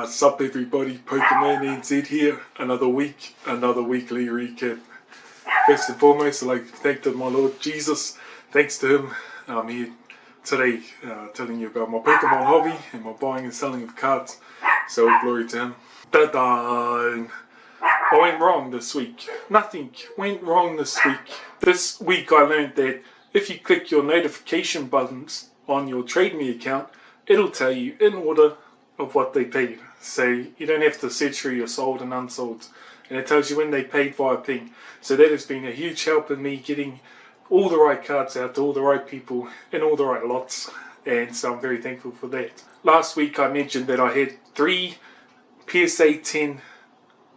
Sup everybody, PokeManNZ here, another week, another weekly recap. First and foremost, I'd like to thank my Lord Jesus. Thanks to him, I'm here today telling you about my Pokemon hobby and my buying and selling of cards. So glory to him. I went wrong this week. Nothing went wrong this week. This week I learned that if you click your notification buttons on your TradeMe account, it'll tell you in order of what they paid. So you don't have to search through your sold and unsold, and it tells you when they paid via ping. So that has been a huge help in me getting all the right cards out to all the right people in all the right lots, and so I'm very thankful for that. Last week I mentioned that I had 3 PSA 10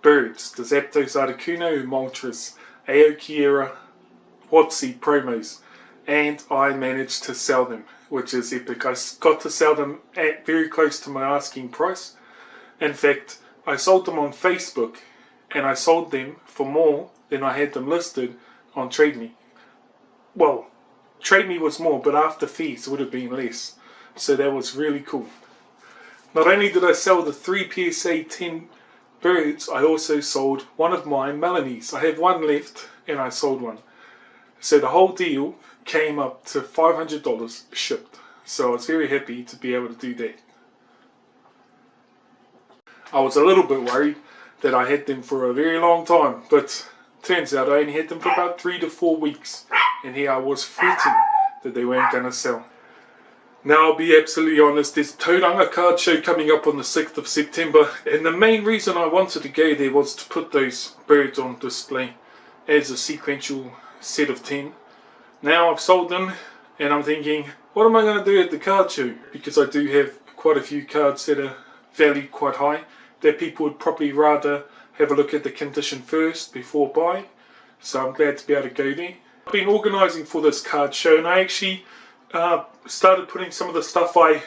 birds, the Zapdos Articuno, Moltres, Aokiera, Watsy promos, and I managed to sell them, which is epic. I got to sell them at very close to my asking price. In fact, I sold them on Facebook, and I sold them for more than I had them listed on TradeMe. Well, TradeMe was more, but after fees it would have been less. So that was really cool. Not only did I sell the 3 PSA 10 birds, I also sold one of my Melanies. I had one left, and I sold one. So the whole deal came up to $500 shipped. So I was very happy to be able to do that. I was a little bit worried that I had them for a very long time, but turns out I only had them for about 3 to 4 weeks, and here I was fretting that they weren't going to sell. Now I'll be absolutely honest, there's Tauranga card show coming up on the 6th of September, and the main reason I wanted to go there was to put those birds on display as a sequential set of 10. Now I've sold them, and I'm thinking, what am I going to do at the card show? Because I do have quite a few cards that are valued quite high, that people would probably rather have a look at the condition first before buying. So I'm glad to be able to go there. I've been organising for this card show, and I actually started putting some of the stuff I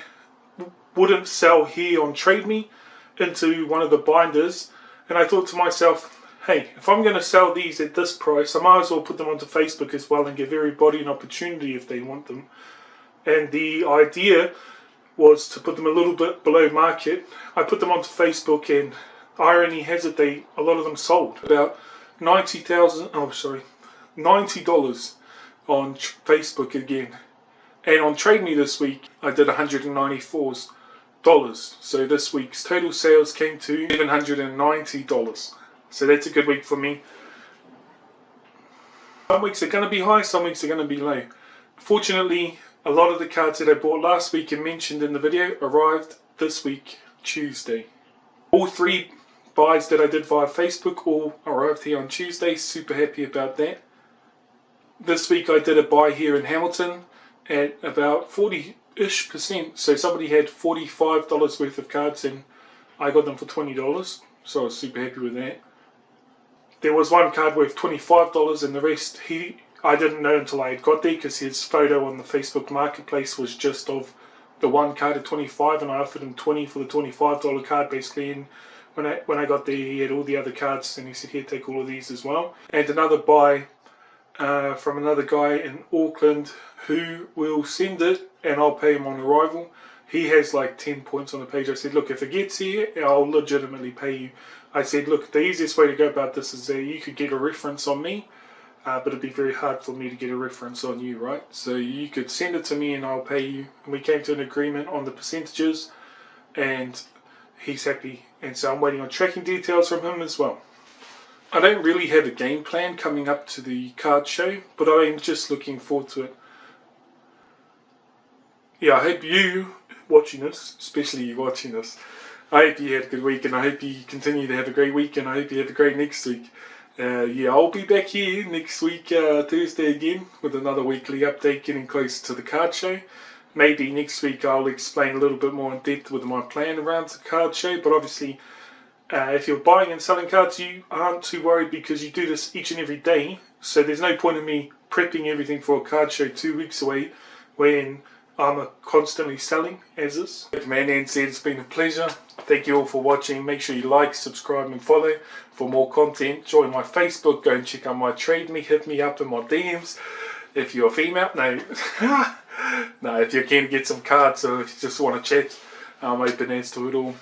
wouldn't sell here on TradeMe into one of the binders, and I thought to myself, hey, if I'm going to sell these at this price, I might as well put them onto Facebook as well and give everybody an opportunity if they want them. And the idea was to put them a little bit below market. I put them onto Facebook, and irony has it, a lot of them sold. About $90 on Facebook again. And on TradeMe this week, I did $194. So this week's total sales came to $790. So that's a good week for me. Some weeks are going to be high, some weeks are going to be low. Fortunately, a lot of the cards that I bought last week and mentioned in the video arrived this week, Tuesday. All 3 buys that I did via Facebook all arrived here on Tuesday. Super happy about that. This week I did a buy here in Hamilton at about 40-ish%. So somebody had $45 worth of cards, and I got them for $20. So I was super happy with that. There was one card worth $25, and the rest I didn't know until I had got there, because his photo on the Facebook Marketplace was just of the one card at $25, and I offered him $20 for the $25 card basically. And when I got there, he had all the other cards, and he said, here, take all of these as well. And another buy from another guy in Auckland who will send it, and I'll pay him on arrival. He has like 10 points on the page. I said, look, if it gets here, I'll legitimately pay you. I said, look, the easiest way to go about this is that you could get a reference on me, but it'd be very hard for me to get a reference on you, right? So you could send it to me and I'll pay you. And we came to an agreement on the percentages, and he's happy. And so I'm waiting on tracking details from him as well. I don't really have a game plan coming up to the card show, but I'm just looking forward to it. Yeah, I hope you watching this, especially you watching this, I hope you had a good week, and I hope you continue to have a great week, and I hope you have a great next week. Yeah, I'll be back here next week, Thursday again, with another weekly update getting closer to the card show. Maybe next week I'll explain a little bit more in depth with my plan around the card show, but obviously if you're buying and selling cards, you aren't too worried because you do this each and every day. So there's no point in me prepping everything for a card show 2 weeks away when I'm constantly selling as is. PokeManNZ, it's been a pleasure. Thank you all for watching. Make sure you like, subscribe and follow for more content. Join my Facebook. Go and check out my TradeMe. Hit me up in my DMs. If you're a female, no. No, if you're keen to get some cards or if you just want to chat, I'm open as to it all.